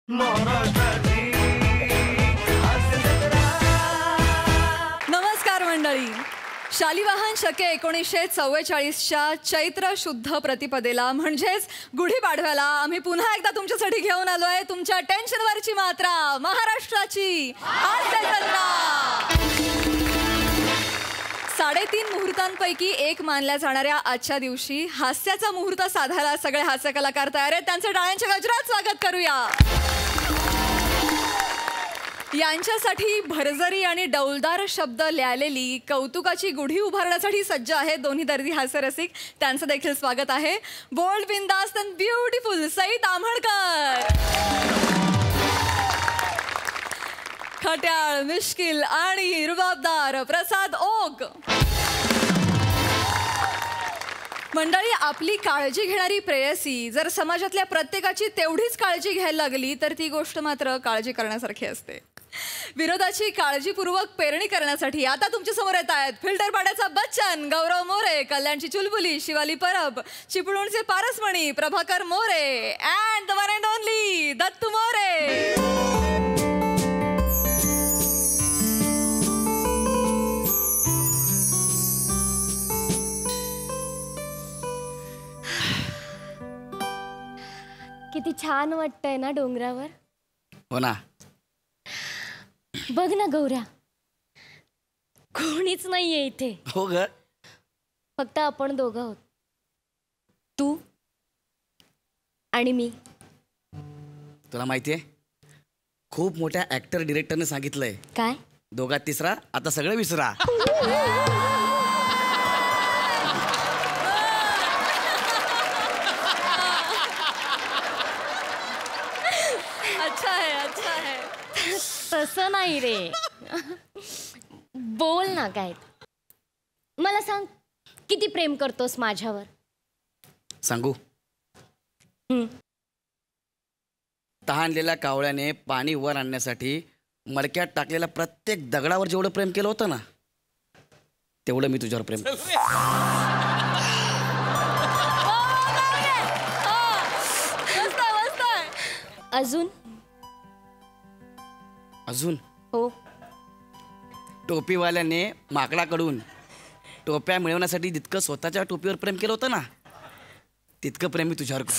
नमस्कार मंडळी. शालिवाहन शके 1944च्या चैत्र शुद्ध प्रतिपदेला म्हणजेच गुढीपाडव्याला आम्ही पुन्हा एकदा तुमच्यासाठी घेऊन आलोय तुमच्या टेन्शनवरची मात्रा, महाराष्ट्राची हास्य जत्रा. 3.5 मुहूर्तांपैकी एक मानल्या जाणाऱ्या आजच्या दिवशी हास्याचा मुहूर्त साधायला सगळे हास्य कलाकार तयार आहेत. त्यांचं टाळ्यांच्या गजरात स्वागत करूया. यांच्यासाठी भरजरी आणि डौलदार शब्द लिहिलेली कौतुकाची गुढी उभारण्यासाठी सज्ज आहेत दोन्ही दर्दी हास्यरसिक. त्यांचं देखील स्वागत आहे. बोल्ड, बिंदास्त अँड ब्युटिफुल सई ताम्हणकर, खट्याळ, मिश्किल आणि रुबाबदार प्रसाद ओक. मंडळी, आपली काळजी घेणारी प्रेयसी जर समाजातल्या प्रत्येकाची तेवढीच काळजी घ्यायला लागली तर ती गोष्ट मात्र काळजी करण्यासारखी असते. विरोधाची काळजीपूर्वक पेरणी करण्यासाठी आता तुमच्या समोर येत आहेत फिल्टर पाड्याचा बच्चन गौरव मोरे, कल्याणची चुलबुली शिवाली परब, चिपळूणचे पारसमणी Prabhakar More and the one and only Dattu More. किती छान वाटतंय ना डोंगरावर. हो ना. बघ ना गौऱ्या, कोणीच नाहीये इथे. हो ग, फक्त आपण दोघं आहोत, तू आणि मी. तुला माहितीये खूप मोठ्या ऍक्टर डिरेक्टरने सांगितलंय काय, दोघात तिसरा, आता सगळं विसरा. अच्छा है, अच्छा है. तसं नाही रे. बोल ना काय. मला सांग, किती प्रेम करतोस माझ्यावर? सांगू? तहानलेल्या कावळ्याने पाणी वर आणण्यासाठी मडक्यात टाकलेल्या प्रत्येक दगडावर जेवढं प्रेम केलं होतं ना, तेवढं मी तुझ्यावर प्रेम करतो. अजून? अजून? हो. टोपीवाल्याने माकडाकडून टोप्या मिळवण्यासाठी जितकं स्वतःच्या टोपीवर प्रेम केलं होतं ना, तितकं प्रेम मी तुझ्यावर करतो.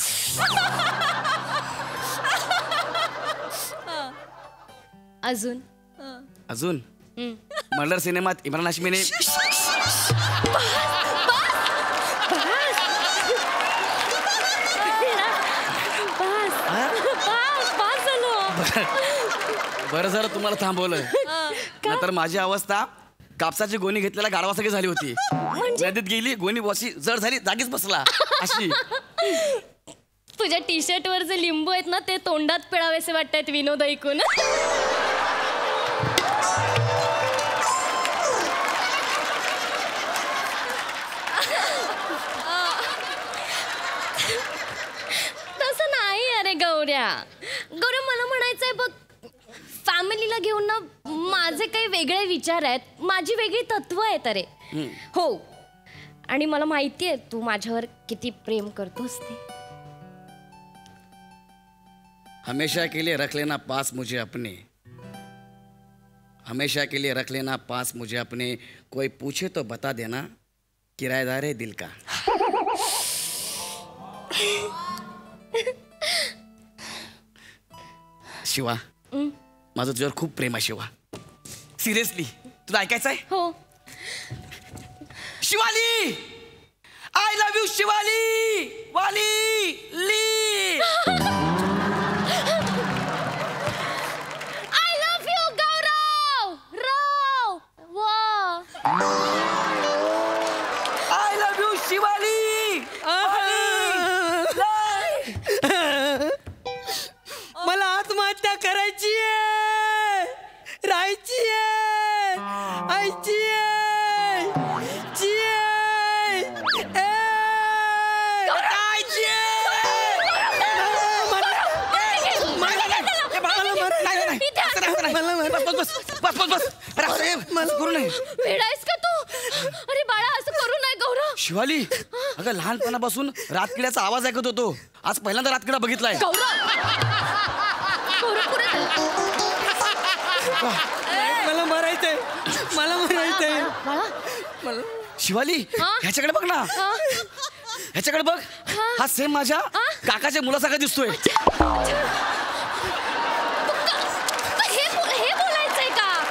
अजून? अजून मर्डर सिनेमात इम्रान हाशमीने बरं जरा तुम्हाला थांबवलं, नंतर माझी अवस्था कापसाची गोणी घेतलेल्या गाढवासारखी झाली होती. नदीत गेली, गोणी बॉसी जड झाली, जागीच बसला अशी. तुझ्या टी शर्ट वर जे लिंबू आहेत ना, ते तोंडात पिळावेसे वाटतायत विनोद ऐकून. तसं नाही अरे गौऱ्या. गौऱ्या, मला म्हणायचंय बघ, फॅमिलीला घेऊन ना माझे काही वेगळे विचार आहेत, माझी वेगळी तत्व आहेत. अरे हो, आणि मला माहिती आहे तू माझ्यावर किती प्रेम करतोस ते. हमेशा के लिए रख लेना पास मुझे अपने, हमेशा के लिए रख लेना पास मुझे अपने, कोई पूछे तो बता देना किराएदार है दिल का. शिवा, माझं तुझ्यावर खूप प्रेम आहे शिवा. सिरियसली, तुला ऐकायचं आहे? हो. Shivali, I love you Shivali. वाली ली. आय लव्ह यू गौरव. राव वा. I love you Shivali. मला आत्महत्या करायची आहे, राहायची आहे, आईची आहे, जी आहे, आईची वेडायस का तू? अरे बाळा, असं करू नये गौरव. शिवाली, अगं लहानपणापासून रातकिड्याचा आवाज ऐकत होतो, आज पहिल्यांदा रातकिडा बघितलाय. गौरव गौरव पुरे झालं. मला मरायचंय, मला मरायचंय. बाळा शिवाली हा? ह्याच्याकडे बघ ना, हा? ह्याच्याकडे बघ. हा सेम माझ्या काकाच्या मुलासारखा दिसतोय. हे बोलायचंय का?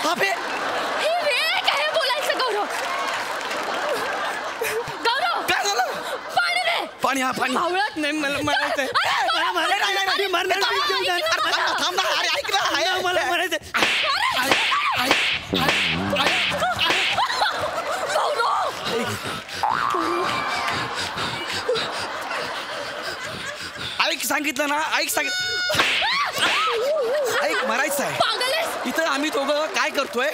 बापरे, हे वेळ आहे का हे बोलायचं गौरव? गौरव काय झालं? पाणी दे. पाणी, हा पाणी. बावळट. नाही मला मरायचंय. मला मरायचंय. मी मरणार नाही. जीव द्या. थांब ना, अरे ऐक ना. मला मरायचंय. ऐक सांगितलं ना, ऐक ऐक, मरायचं आहे. पागल आहेस? इथं आम्ही दोघं काय करतोय,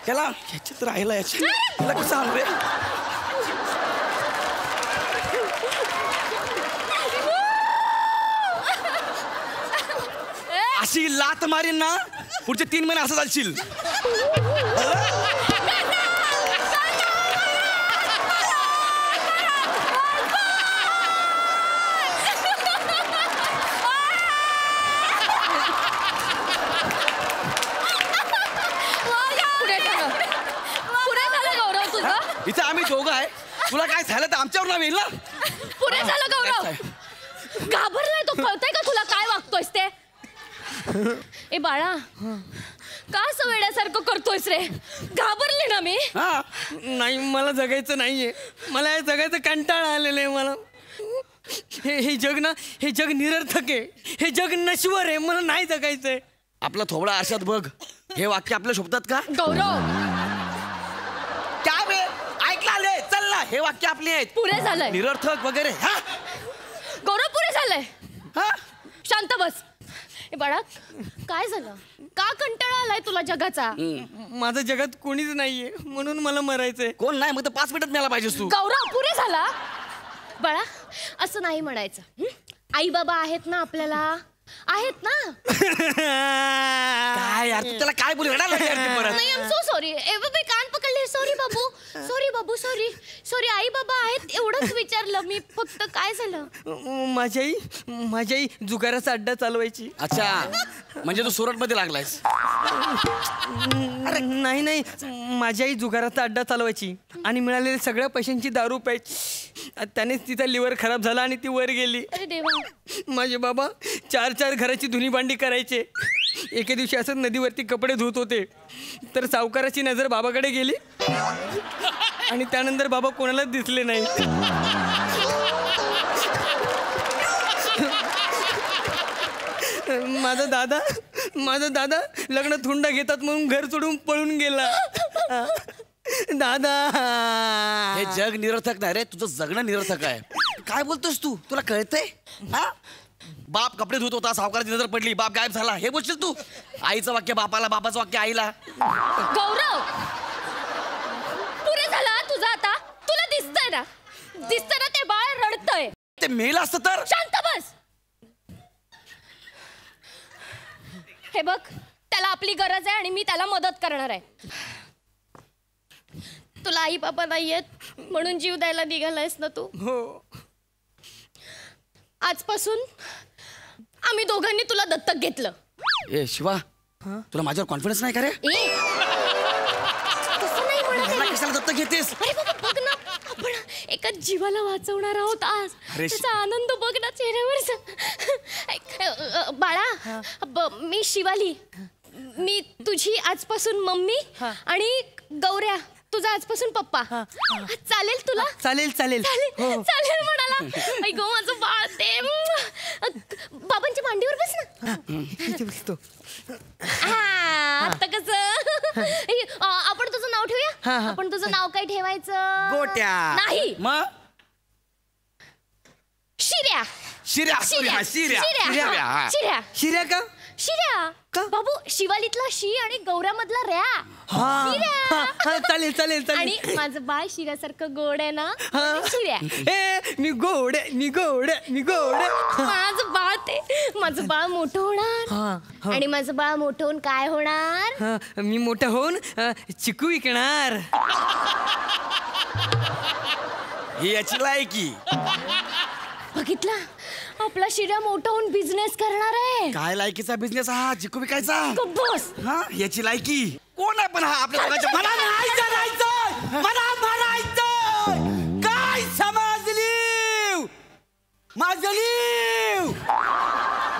त्याला ह्याच्यात राहिला, याला कसं आणू रे? अशी लात मारीन ना, पुढचे 3 महिने असं चालशील. पुरे झालं गौरव तुझं. इथं आम्ही दोघं आहे, तुला काय झालं तर आमच्यावर नाव येईल ना. पुरे झालं गौरव. घाबरलाय तो, कळतंय का तुला काय वागतोयस ते? ए बाळा, का असं वेड्यासारखं करतोयस रे? घाबरली ना मी. हा, नाही मला जगायचं नाहीये. मला हे जगायचं कंटाळा आलेलं आहे. मला हे जग ना, हे जग निरर्थक आहे. हे जग नश्वर आहे. मला नाही जगायचंय. आपला थोबडा आरशात बघ. हे वाक्य आपल्या शोभतात का? गौरव काय बे, ऐकलं आले, चल ना. हे वाक्य आपले आहेत. पुरे झालंय. निरर्थक वगैरे. हा गौरव पुरे झालंय. हा, शांत बस. ए बाळा, काय झालं? का कंटाळा आलाय तुला जगाचा? माझं जगात कोणीच नाहीये, म्हणून मला मरायचंय. कोण नाही, मग तर 5 मिनिटात मिळाला पाहिजेस तू. गौरव पुरे झाला. बाळा असं नाही म्हणायचं. आई बाबा आहेत ना आपल्याला, आहेत ना. काय यार, तू त्याला काय बोल रडायला लागली यार ती परत. नाही, आय एम सो सॉरी. मी कान पकडले. सॉरी बाबू, सॉरी बाबू, सॉरी सॉरी. आई बाबा आहेत एवढंच विचारलं मी फक्त. काय झालं? माझी आई जुगाराचा अड्डा चालवायची. अच्छा, म्हणजे तू सुरत मध्ये लागलायस. अरे नाही, माझी आई जुगाराचा अड्डा चालवायची आणि मिळालेल्या सगळ्या पैशांची दारू प्यायची. त्यानेच तिचा लिव्हर खराब झाला आणि ती वर गेली. अरे देवा. माझे बाबा 4 घराची धुनी भांडी करायचे. एके दिवशी असं नदीवरती कपडे धुत होते, तर सावकाराची नजर बाबाकडे गेली आणि त्यानंतर बाबा कोणालाच दिसले नाही. माझा दादा लग्न थुंडा घेतात म्हणून घर सोडून पळून गेला. दादा, हे जग निरर्थक नाही रे, तुझं जगणं निरर्थक आहे. काय बोलतोस तू? तुला कळतंय? हा, बाप कपडे धुत होता, सावकाराची नजर पडली, बाप गायब झाला, हे बोलशील तू? आईचं वाक्य बापाला, बापाचं वाक्य आईला. गौरव पुरे झाला तुझा आता. तुला दिसतंय ना ते बाळ रडतंय. ते मेलं असतं तर. शांत बस. हे बघ, त्याला आपली गरज आहे आणि मी त्याला मदत करणार आहे. तुला आई बाबा नाहीयेत म्हणून जीव द्यायला निघालायस ना तू. हो, आजपासून आम्ही दोघांनी तुला दत्तक घेतलं. ए शिवा, तुला माझ्यावर कॉन्फिडन्स नाही का रे? तसं नाही म्हणत आहे. मला कशाला दत्तक घेतेस? अरे बाबा बघ ना, आपण एका जीवाला वाचवणार आहोत आज. अरे त्याचा आनंद बघ ना चेहऱ्यावरचा. बाळा, मी शिवाली, मी तुझी आजपासून मम्मी आणि गौऱ्या तुझा आजपासून पप्पा. चालेल तुला? चालेल. चालेल म्हणाला. आई गो माझं बाळ. ते बाबांच्या मांडीवर बस ना. बसतो. आता कसं? आपण तुझं नाव ठेवूया. आपण तुझं नाव काय ठेवायचं? गोट्या. नाही, मग शिर्या. शिर्या. शिर्या का? शिर्या. बाबू, शिवालीतला शी आणि गौऱ्यामधला रॅ. चालेल. आणि माझं बाळ शिऱ्यासारखं गोड आहे ना, शिर्या. मी गोड. माझं बाळ मोठं होणार आणि माझं बाळ मोठं होऊन काय होणार? मी मोठं होऊन चिकू विकणार. ही याची लायकी. बघितला, आपला शिर्या मोठा होऊन बिझनेस करणार आहे. काय लायकीचा बिझनेस हा चिकू विकायचा? बस हा याची लायकी कोण आहे पण हा आपल्या दोघांच्या मला नाही जगायचं, मला मरायचं. काय समजली माझं लीव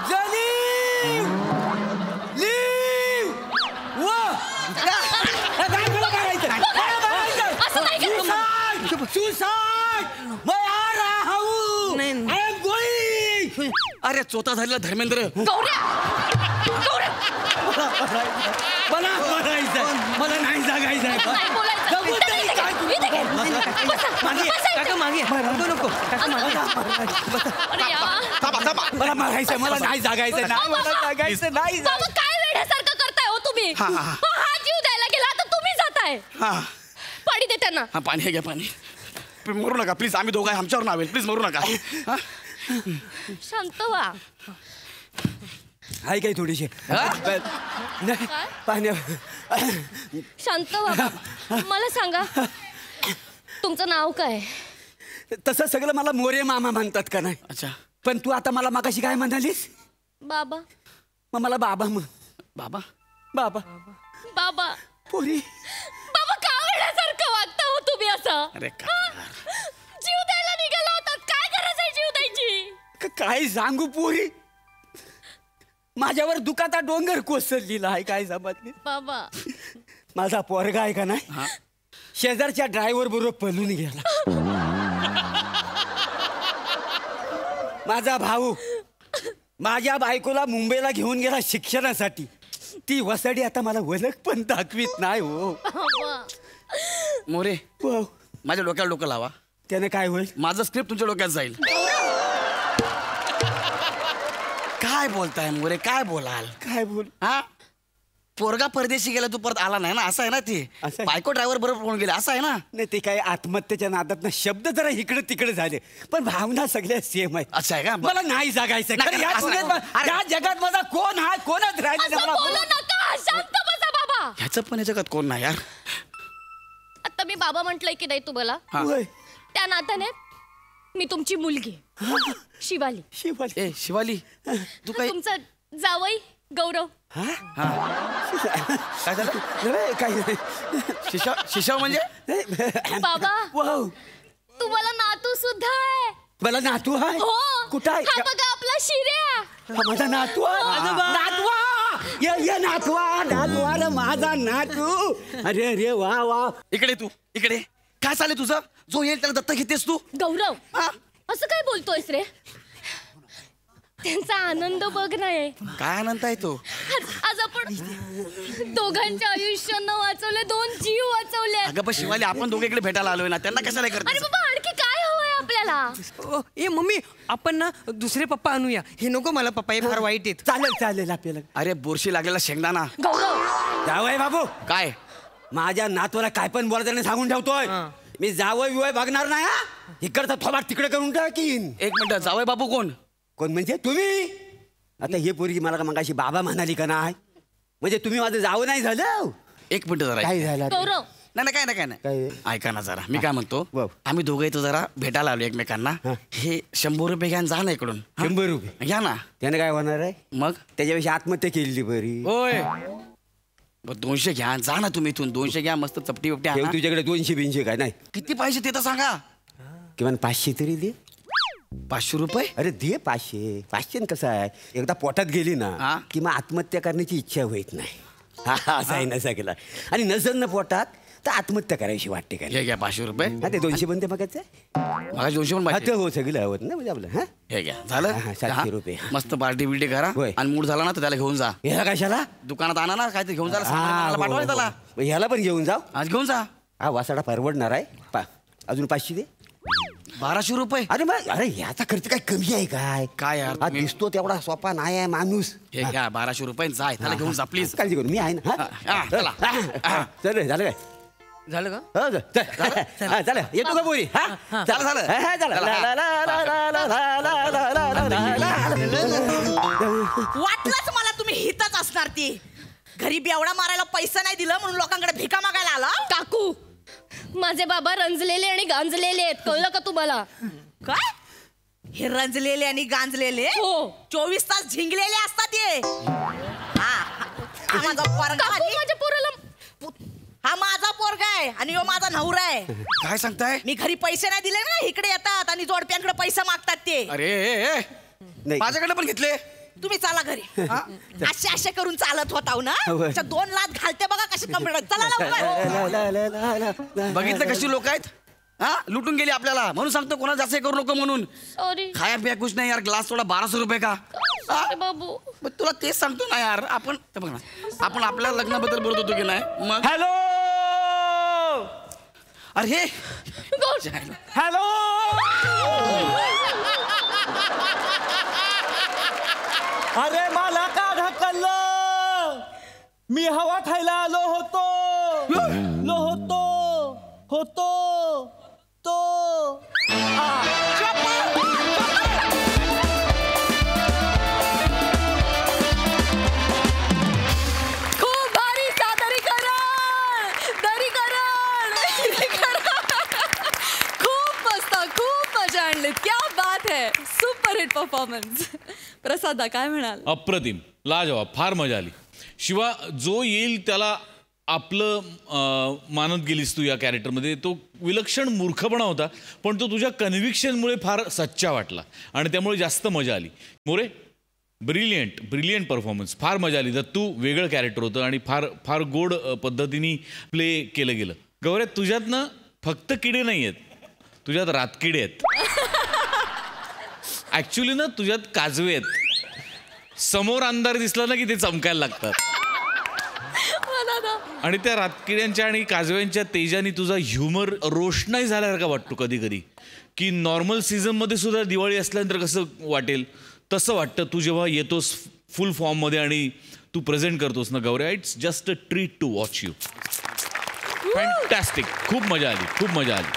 जलीव लीव काय मला मारायचं असं नाही करायचं. सुसाईड मैं आ रहा हूँ. नाही. I am going. अरे चोथा झालेला धर्मेंद्र. गौऱ्या मला मारायचं, मला नाही जगायचं. नाही बोलायचं. जगू इथे तरी घे, काय इथे घे. बसा, मागे बसा इथे. काका मागे नको काका मागे. अरे यार. थांबा थांबा. मला मारायचं, मला नाही जागायचं, नाही मला जागायचं, नाही बाबा काय वेड्यासारखं करताय हो तुम्ही. हा, हा, हा. हा जीव द्यायला गेला तर तुम्ही जाताय. हा पाणी दे त्यांना. हा पाणी हे घ्या पाणी. मरू नका प्लीज, आम्ही दोघं आमच्यावर नावेल प्लीज मरू नका. हा? शांत व्हा. आहे काही थोडीशी नाही पाण्या. शांत व्हा. मला सांगा तुमचं नाव काय? तसं सगळं मला मोरे मामा म्हणतात का नाही. अच्छा पण तू आता मला मागाशी काय म्हणालीस? बाबा. मग मला बाबा म्हण. बाबा बाबा बाबा. पोरी बाबा का वेड्यासारखं वागता हो तुम्ही असं? अरे जीव द्यायला निघाला होतात, काय गरज आहे जीव द्यायची? काय सांगू पोरी, माझ्यावर दुखाचा डोंगर कोसळलेला आहे. काय समजली बाबा. माझा पोरगा आहे का नाही, हा शेजारच्या ड्रायव्हर बरोबर पळून गेला. माझा भाऊ माझ्या बायकोला मुंबईला घेऊन गेला शिक्षणासाठी. ती वसाडी आता मला वलक पण दाखवीत नाही हो. बाबा. मोरे वाव. माझ्या डोक्याला डोकं लावा. त्याने काय होईल? माझं स्क्रिप्ट तुमच्या डोक्यात जाईल. काय बोलताय मोरे, काय बोलाल? काय बोल? हा पोरगा परदेशी गेला तू परत आला नाही ना, असं आहे ना. ते असं आहे. बायको ड्रायव्हर बरोबर पळून गेले असं आहे ना. नाही ते काय आत्महत्येच्या नादात ना शब्द जरा इकडे तिकडे झाले, पण भावना सगळ्या सेम आहेत. अच्छा आहे का? मला नाही जागायचं. नाही, खरं या असं दुनियेत नाही. या जगात माझा कोण हा कोणच राहिला असं नाही. मला बोलू नका. शांत बसा बाबा. ह्याचं पण या जगात कोण नाही यार. आता मी बाबा म्हटलंय की नाही तुम्हाला, हा. होय. त्या नात्याने मी तुमची मुलगी शिवाली. शिवाली. ए शिवाली तू काय तुमचं जावई गौरव. हा? काय झालं? नाही, काही नाही. शिशाव म्हणजे बाबा वाव. तुम्हाला नातू सुद्धा आहे. मला नातू आहे. हो. कुठं आहे? हा बघा आपला शिर्या. हा, माझा नातू आहे. नातवा ये नातवा नातवा रे माझा नातू. अरे अरे वा वा. इकडे तू इकडे. काय चालेल तुझं? जो येईल त्याला दत्तक घेतेस तू? गौरव हा? असं काय बोलतोयस रे? त्यांचा आनंद बघ नाही. काय आनंद आहे तो? आज आपण दोघांच्या आयुष्यांना वाचवले, 2 जीव वाचवले. अगं पण शिवाली आपण दोघे इकडे भेटायला आलोय ना, त्यांना कशाला अरे करते? बाबा आणखी काय हवंय आपल्याला? ए मम्मी आपण ना दुसरे पप्पा आणूया. हे नको मला पप्पा, हे फार वाईट आहेत. चालेल चालेल आपल्याला. अरे बोरशी लागलेला शेंगदाणा. गौरव जावय बाबू, काय माझ्या नातवाला काय पण बोलायचं नाही सांगून ठेवतोय. मी जावय विवय बघणार नाही. हा इकडचा थोबाड तिकडे करून टाकीन. एक मिनिट, जावई बाबू कोण? कोण म्हणजे तुम्ही? आता हे पोरगी मला का मगाशी बाबा म्हणाली का नाही, म्हणजे तुम्ही माझं जावं नाही झालं? एक मिनिट जरा. काय झालं? गौरव नाही नाही, काय नाही काय नाही. काय? ऐका ना जरा, मी काय म्हणतो, वाव. आम्ही दोघं इथं जरा भेटायला आलो एकमेकांना. हा. हे 100 रुपये घ्या आणि जा ना इकडून. हा? 100 रुपये घ्या ना. त्याने काय होणार आहे? मग त्याच्यापेक्षा आत्महत्या केलेली बरी. होय 200 घ्या जा ना तुम्ही इथून. 200 घ्या, मस्त चपटी वपटी ठेव आणा. तुझ्याकडे 200-200 काय नाही? किती पाहिजे ते तर सांगा. किमान 500 तरी दे. 500 रुपये? अरे दे 500. 500 कसं आहे, एकदा पोटात गेली ना हा. की मग आत्महत्या करण्याची इच्छा होत नाही. हा असं आहे ना सगळं. आणि नसेल ना पोटात तर आत्महत्या करायची वाटते का? हे घ्या 500 रुपये. हा ते 200 पण ते बघायचं. मला 200 पण हा पाहिजे. ते हो सगळं हवत ना म्हणजे आपलं. हा हे घ्या झालं. हा, हा, 700 हा. रुपये. मस्त पार्टी बिल्टी करा. होय. आणि मूड झाला ना तर त्याला घेऊन जा. ह्याला कशाला? दुकानात आणा ना काहीतरी घेऊन जा. हा, सामान आणायला हो, पाठवा हो. त्याला. मग ह्याला पण घेऊन जाऊ. आज घेऊन जा. हा वासाडा परवडणार आहे. अजून 500 दे. 1200 रुपये. अरे मग अरे याचा खर्च काय कमी आहे काय? काय यार हा तुम्ही- दिसतो तेवढा सोपा नाही आहे माणूस. हे घ्या 1200 रुपये जाय त्याला घेऊन जा प्लीज. काळजी करू मी आहे ना. हा, चला. हा, चल रे, झालं काय? झालं का? हो, चल. हा, चला येतो का पोरी? हा झालं, झालं. हा, हा, चला. चला, हा. ला, ला, ला, ला, ला, ला, ला, ला, ला, ला, ला. वाटलंच मला तुम्ही हितच असणार ती. घरी बेवडा मारायला पैसा नाही दिलं म्हणून लोकांकडे भिका मागायला आला. काकू माझे बाबा रंजलेले आणि गांजलेले आहेत, कळलं का तुम्हाला? काय हे रंजलेले आणि गांजलेले हो. 24 तास झिंगलेले असतात ते. हा माझा पोरगा काकू आणि- माझ्या पोराला हा माझा पोरगा आहे आणि ह्यो माझा नवरा आहे. काय सांगताय? मी घरी पैसे नाही दिले ना, इकडे येतात आणि जोडप्यांकडे पैसे मागतात ते. अरे माझ्याकडे पण घेतले. तुम्ही चाला घरी. असे करून चालत होता ना, 2 लात घालते बघा कशी कंप्लेंट. चला लवकर. बघितलं कशी लोक आहेत. हा लुटून गेली आपल्याला, म्हणून सांगतो कोणाला जास्त करू नको म्हणून. सॉरी खाया पिया कुछ नाही यार, ग्लास थोडा 1200 रुपये का. अरे बाबू मग तुला तेच सांगतो ना यार. आपण ते बघ ना, आपण आपल्या लग्नाबद्दल बोलत होतो की नाही. मग हॅलो अरे हॅलो अरे मला का ढकललं? मी हवा खायला आलो होतो तो खूप भारी सादरीकरण, खूप मस्त, खूप मजा आणली. क्या बात है, सुपर हिट परफॉर्मन्स. प्रसादा काय म्हणाल? अप्रतिम, लाजवाब, फार मजा आली. शिवा जो येईल त्याला आपलं मानत गेलीस तू या कॅरेक्टरमध्ये. तो विलक्षण मूर्खपणा होता, पण तो तुझ्या कन्व्हिक्शनमुळे फार सच्चा वाटला आणि त्यामुळे जास्त मजा आली. मोरे, ब्रिलियंट परफॉर्मन्स, फार मजा आली. दत्तू वेगळं कॅरेक्टर होतं आणि फार फार गोड पद्धतीने प्ले केलं गेलं. गौऱ्या, तुझ्यातनं फक्त किडे नाही आहेत, तुझ्यात रातकिडे आहेत. ॲक्च्युली ना तुझ्यात काजवे आहेत. समोर अंधार दिसला ना की ते चमकायला लागतात. आणि त्या रातकिड्यांच्या आणि काजव्यांच्या तेजाने तुझा ह्युमर रोषणाई झाल्यासारखा वाटतो कधी कधी, की नॉर्मल सीझनमध्ये सुद्धा दिवाळी असल्यानंतर कसं वाटेल तसं वाटतं तू जेव्हा येतोस फुल फॉर्ममध्ये आणि तू प्रेझेंट करतोस ना गौऱ्या. It's just a treat to watch you. Fantastic, खूप मजा आली, खूप मजा आली.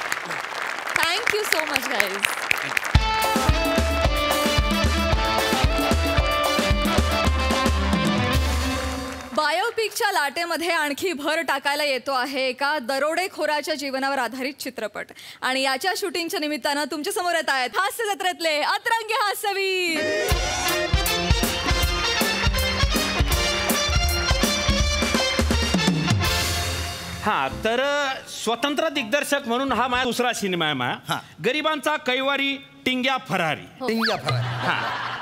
Thank you so much guys. बायोपिकच्या लाटेमध्ये आणखी भर टाकायला येतो आहे एका दरोडेखोराच्या जीवनावर आधारित चित्रपट. आणि याच्या शूटिंगच्या निमित्तानं तुमच्या समोर येत आहेत हास्य जत्रेतले अतरंगी हास्यवीर. हा तर स्वतंत्र दिग्दर्शक म्हणून हा माझा दुसरा सिनेमा आहे माझा. गरिबांचा कैवारी टिंग्या फरारी.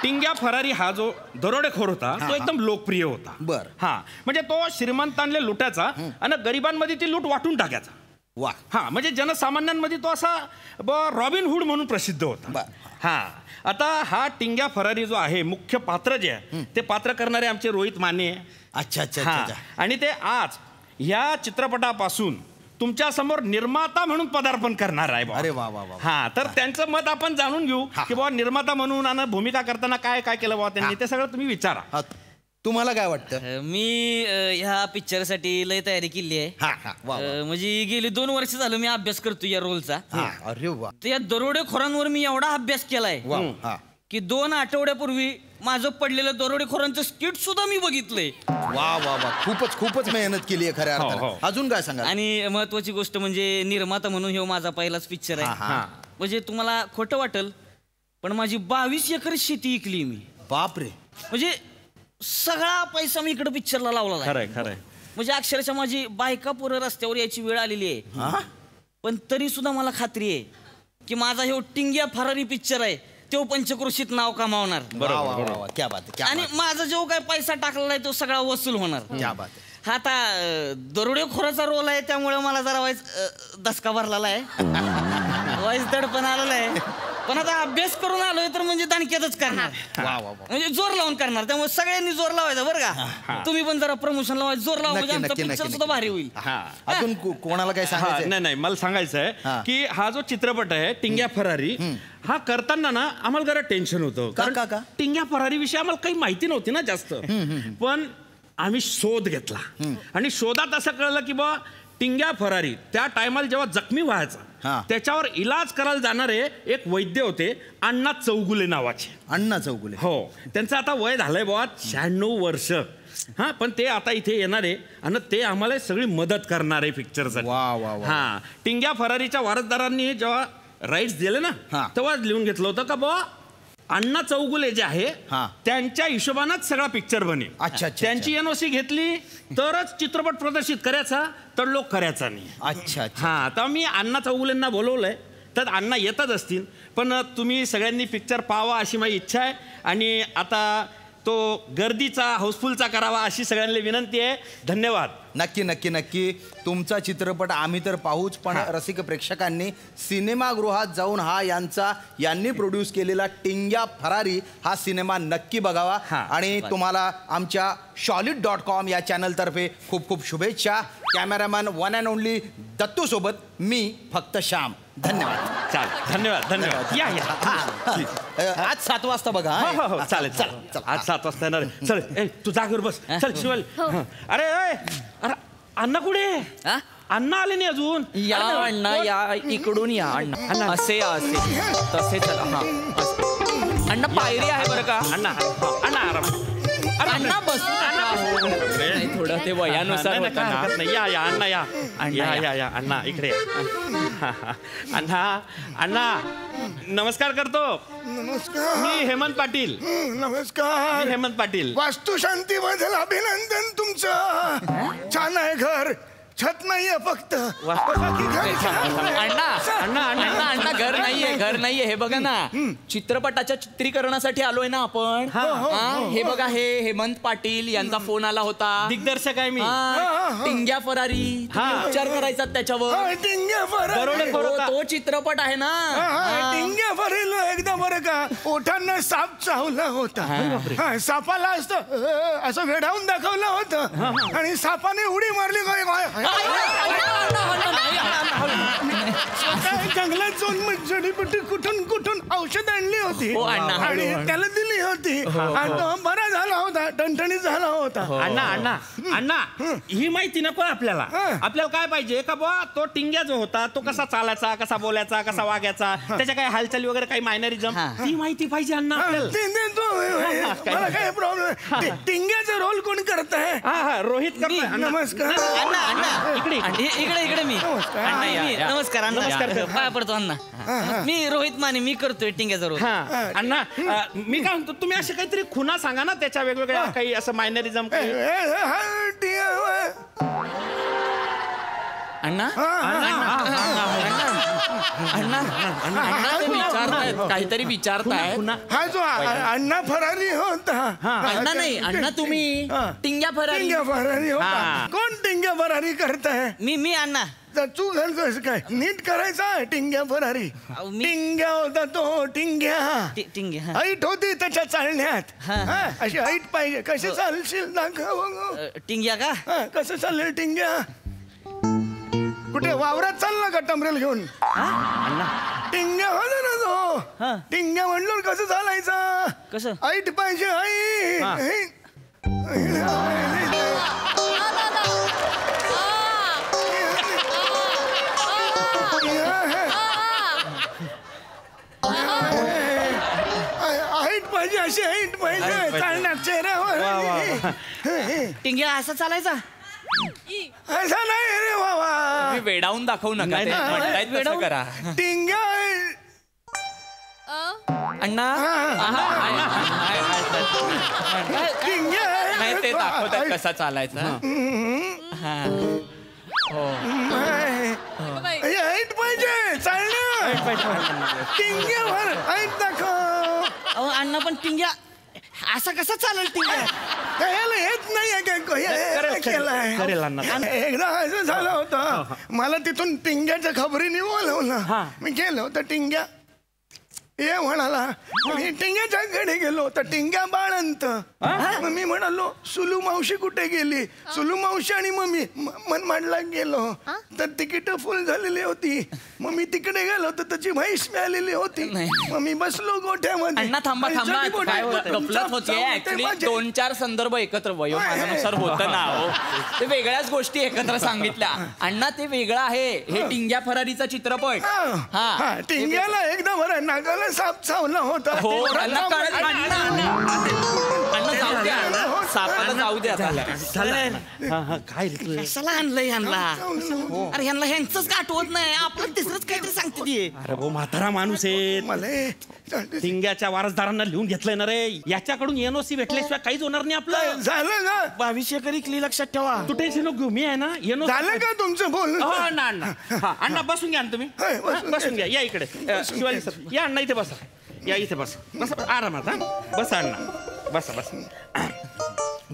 टिंग्या फरारी हा जो दरोडेखोर होता तो एकदम लोकप्रिय होता. बर. हा म्हणजे तो श्रीमंतांना लुटायचा आणि गरिबांमध्ये ती लूट वाटून टाकायचा. वा. हा म्हणजे जनसामान्यांमध्ये तो असा रॉबिन हुड म्हणून प्रसिद्ध होता. हा आता हा टिंग्या फरारी जो आहे मुख्य पात्र जे आहे ते पात्र करणारे आमचे रोहित माने. अच्छा अच्छा हा. अच्छा. आणि ते आज ह्या चित्रपटापासून तुमच्या समोर निर्माता म्हणून पदार्पण करणार आहे. अरे वा वा वा. हा तर त्यांचं मत आपण जाणून घेऊ की बाबा निर्माता म्हणून आणि भूमिका करताना काय काय केलं बाबा त्यांनी ते सगळं तुम्ही विचारा. हा, तुम्हाला काय वाटतं? मी ह्या पिक्चरसाठी लय तयारी केली आहे. हा हा वा वा. म्हणजे गेली 2 वर्ष झालं मी अभ्यास करतो या रोलचा. हा, अरे वा तर या दरोडेखोरांवर मी एवढा अभ्यास केलाय वा. हा की 2 आठवड्यापूर्वी माझं पडलेलं दरोडेखोरांचं स्किट सुद्धा मी बघितलंय. वा वा वा. खूपच मेहनत केली आहे खऱ्या हो, अर्थाने. हो. अजून काय सांगा? आणि महत्वाची गोष्ट म्हणजे निर्माता म्हणून हे माझा पहिलाच पिक्चर हा, आहे. हा. म्हणजे तुम्हाला खोटं वाटेल पण माझी 22 एकर शेती विकली मी. बापरे. म्हणजे सगळा पैसा मी इकडे पिक्चरला लावला आहे. खरंय खरंय. म्हणजे अक्षरशः माझी बायका पोरं रस्त्यावर यायची वेळ आलेली आहे. हा? पण तरी सुद्धा मला खात्री आहे की माझा हे टिंग्या फरारी पिक्चर आहे तो पंचक्रोशीत नाव कमावणार. वा वा वा वा. क्या बात है, क्या आणि बात है. माझा जो काय पैसा टाकलेला आहे तो सगळा वसूल होणार. क्या बात है. हा आता दरोडेखोराचा रोल आहे त्यामुळे मला जरा वाईस दसका भरलेला आहे. वाईस दडपण आलेला आहे. पण आता अभ्यास करून आलोय तर म्हणजे दाणक्यातच करणार. वा वा वा. म्हणजे जोर लावून करणार. त्यामुळे सगळ्यांनी जोर लावायचा बरं का. तुम्ही पण जरा प्रमोशन लावायचं, जोर लावा म्हणजे आमचा पिक्चर सुद्धा भारी होईल. हा अजून कोणाला काय हा, सांगायचं? नाही नाही मला सांगायचं हा. आहे की हा जो चित्रपट आहे टिंग्या फरारी हा करताना ना आम्हाला जरा टेन्शन होतं. का? टिंग्या फरारी विषयी आम्हाला काही माहिती नव्हती ना जास्त. पण आम्ही शोध घेतला आणि शोधात असं कळलं की बा टिंग्या फरारी त्या टायमाला जेव्हा जखमी हा. व्हायचा त्याच्यावर इलाज करायला जाणारे एक वैद्य होते अण्णा चौगुले नावाचे. अण्णा चौगुले. हो त्यांचं आता वय झालंय बाबा 96 वर्ष. हा पण ते आता इथे येणारे आणि ते आम्हाला सगळी मदत करणार आहे पिक्चरसाठी. वा वा वा. हा टिंग्या फरारीच्या वारसदारांनी जेव्हा राईट्स दिले हा. ना तेव्हा लिहून घेतलं होतं का बाबा अण्णा चौगुले जे आहे हा. त्यांच्या हिशोबानंच सगळा पिक्चर बनेल. अच्छा. त्यांची NOC घेतली तरच चित्रपट प्रदर्शित करायचा, तर लोक करायचा नाही. अच्छा. हा, तर मी अण्णा चौगुलेंना बोलवलंय, तर अण्णा येतच असतील, पण तुम्ही सगळ्यांनी पिक्चर पाहावा अशी माझी इच्छा आहे. आणि आता तो गर्दीचा हाऊसफुलचा करावा अशी सगळ्यांना विनंती आहे. धन्यवाद. नक्की नक्की नक्की तुमचा चित्रपट आम्ही तर पाहूच, पण रसिक प्रेक्षकांनी सिनेमागृहात जाऊन यांनी प्रोड्यूस केलेला टिंग्या फरारी हा सिनेमा नक्की बघावा. आणि तुम्हाला आमच्या solid.com या चॅनलतर्फे खूप खूप शुभेच्छा. Cameraman one and only Dattu सोबत मी फक्त श्याम. धन्यवाद. धन्यवाद. या. आज 7 वाजता बघा. हो, चालेल. आज 7 वाजता येणार आहे. चल, तू जागेवर बस. चल शिवाली. अरे अण्णा कुठे? अण्णा आले नाही अजून. या अण्णा या, इकडून या अण्णा. असे तसे चला. हा अण्णा पायरी आहे बरं का. अण्णा आराम. अण्णा बस. थोडं ते वयानुसार होतं ना. या अण्णा या अण्णा इकडे. अण्णा नमस्कार करतो. नमस्कार. मी हेमंत पाटील. नमस्कार. हेमंत पाटील. वास्तुशांतीबद्दल अभिनंदन तुमचं. छान आहे घर, छत नाहीये फक्त. अण्णा घर नाहीये. हे बघा ना, चित्रपटाच्या चित्रीकरणासाठी आलोय ना आपण. हे बघा, हे हेमंत पाटील यांचा फोन आला होता. दिग्दर्शक आहे मी. टिंग्या फरारी उपचार करायचा त्याच्यावर. टिंग्या फरारी तो चित्रपट आहे ना. टिंग्या फरारीला एकदा बरं का ओठांना साप चावला होता. सापाला असं वेढावून दाखवलं होतं आणि सापाने उडी मारली. जंगलात जाऊन जडीबुटी कुठून औषध आणली होती आणि त्याला दिली होती आणि तो बरा झाला होता, टणटणीत झाला होता. अण्णा ही माहिती नको आपल्याला. आपल्याला काय पाहिजे का बुवा, तो टिंग्या जो होता तो कसा चालायचा, कसा बोलायचा, कसा वागायचा, त्याच्या काही हालचाली वगैरे काही मायनरिझम, ती माहिती पाहिजे अण्णा आपल्याला. काय प्रॉब्लेम. टिंग्याचा रोल कोण करताय? रोहित करतोय. नमस्कार. इकडे मी. नमस्कार अण्णा. पाया पडतो अण्णा. मी रोहित माने, मी करतोय टिंग्याचा रोल. अण्णा मी काय म्हणतो, तुम्ही असे काहीतरी खुणा सांगा ना त्याच्या वेगवेगळ्या, काही असं मायनरिझम. अण्णा विचारतायत, काहीतरी विचारतायत. हा जो अण्णा फरारी होता. अण्णा नाही, अण्णा तुम्ही टिंग्या फरारी होता. कोण टिंग्या फरारी करताय? मी अण्णा. तू घालतोस काय? नीट करायचा. टिंग्या फरारी टिंग्या होता तो. टिंग्या हाईट होती त्याच्या चालण्यात. अशी हाईट पाहिजे. कशी चालशील दाखव. टिंग्या का कसं चालेल टिंग्या? कुठे वावरात चालला का टमरेल घेऊन? टिंग्या होता ना तो. टिंग्या म्हणलो कसं चालायचा? कसं? हाईट पाहिजे. हाईट पाहिजे. अशी हाईट पाहिजे चालण्यात चेहऱ्यावर. टिंग्या असा चालायचा? असं नाही रे बाबा. वेडावून दाखवू नका. वेडावून करा. टिंग्या अण्णा नाही, ते दाखवतात कसा चालायचा. हाईट पाहिजे चालणं. टिंग्यावर हाईट दाखव. अण्णा पण टिंग्या असा कसा चालेल? टिंग्या त्याला येत नाहीये काय केलाय. एकदा असं झालं होतं, मला तिथून टिंग्याच्या खबरीने बोलवलं. मी गेलो होतं. टिंग्या ये म्हणाला. मी टिंग्याच्या कडे गेलो तर टिंग्या बाळंत. मग मी म्हणालो सुलू मावशी कुठे गेली? सुलू मावशी आणि मम्मी मनमाडला गेलो तर तिकीट फुल झालेली होती. मग मी तिकडे गेलो तर त्याची म्हैस मिळालेली होती. मग मी बसलो गोठ्यामध्ये. अण्णा थांबा. गफलत होते. ऍक्च्युली 2-4 संदर्भ एकत्र वयोमानानुसार होतं ना. ते वेगळ्याच गोष्टी एकत्र सांगितल्या. अण्णा ते वेगळं आहे. हे टिंग्या फरारीचा चित्रपट. टिंग्याला एकदा बरं नागाला साप चावला होता. सापाला जाऊ दे आता. काय रे कशाला आणलंय ह्यांना अरे ह्यांना ह्यांचंच का आठवत नाही आपलं तिसरंच काहीतरी सांगते ती. अरे भाऊ म्हातारा माणूस आहे. टिंग्याच्या वारसदारांना लिहून घेतलंय ना रे. याच्याकडून एनओसी भेटल्याशिवाय काहीच होणार नाही आपलं. झालं ना 22 एकर इकली लक्षात ठेवा. तू टेन्शन नको घेऊ मी आहे ना एनओसी. झालं का तुमचं बोल. अण्णा अण्णा बसून घ्या ना तुम्ही. बसून घ्या या इकडे. शिवाजी सर या अण्णा इथे बसा. या इथे बसा. बसा आरामात. बसा अण्णा बसा बसा.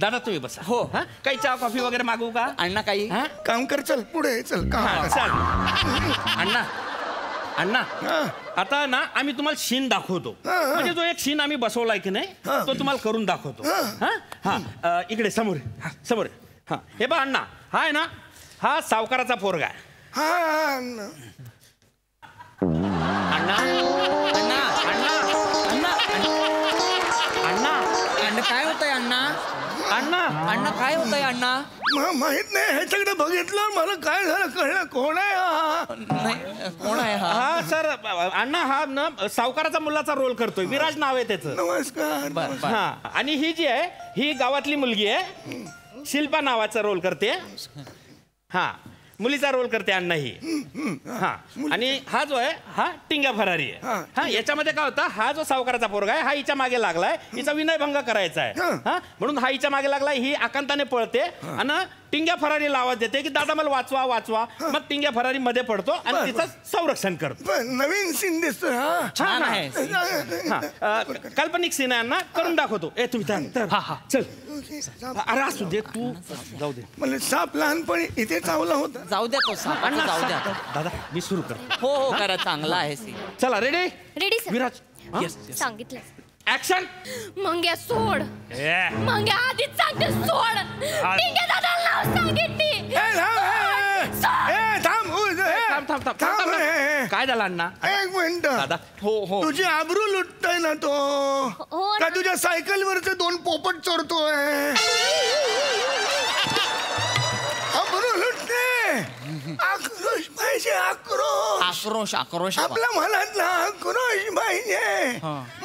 दादा तुम्ही बसा. हो. काही चहा कॉफी वगैरे मागवू का अण्णा काही काम कर चल पुढे चल काम चल. अण्णा अण्णा आता ना आम्ही तुम्हाला शीन दाखवतो. म्हणजे जो एक शीन आम्ही बसवलाय की नाही तो तुम्हाला करून दाखवतो. हा इकडे समोर समोर. हा हे बा अण्णा हा आहे ना हा सावकाराचा पोरगा आहे. हा अण्णा अण्णा अण्णा अण्णा अण्णा अण्णा काय होतंय अण्णा? अण्णा अण्णा काय होतंय अण्णा? माहित नाही ह्याच्याकडे बघितलं मला काय झालं कळलं कोण आहे हा? नाही कोण आहे हा? हा सर अण्णा हा ना सावकाराचा मुलाचा रोल करतोय. विराज नाव आहे त्याचं. नमस्कार. हा आणि ही जी आहे ही गावातली मुलगी आहे. शिल्पा नावाचा रोल करते. हा मुलीचा रोल करते अण्णा ही. हा आणि हा जो आहे हा टिंग्या फरारी आहे. हा याच्यामध्ये काय होतं हा जो सावकाराचा पोरगा आहे हा हिच्या मागे लागलाय. हिचा विनयभंग करायचा आहे. हा म्हणून हा हिच्या मागे लागलाय. ही आकांताने पळते आणि टिंग्या फरारीला आवाज देते की दादा मला वाचवा वाचवा. मग टिंग्या फरारी मध्ये पडतो आणि तिचं संरक्षण करतो. नवीन सीन दिसतोय छान आहे. काल्पनिक सीन आहे अण्णा करून दाखवतो. ए तुम्ही चल. अरे असू दे तू जाऊ दे. मला साप लहानपणी इथे चावला होता. जाऊ द्या तो साप जाऊ द्या. दादा मी सुरू कर. हो हो करा चांगला आहे सी. चला रेडी रेडी सर. विराज सांगितलं. ऍक्शन. मंग्या सोड. मंग्या आधीच सांगते सोड. टिंग्या दादाला नाव सांगितली. काय झालं अण्णा? एक मिनिट दादा हो हो तुझी आबरू लुटतोय ना तो हो का तुझ्या सायकल वरचे 2 पोपट चोरतोय. आबरू लुटते. आक्रोश पाहिजे आक्रोश. आक्रोश आक्रोश आपल्या मनातला आक्रोश पाहिजे.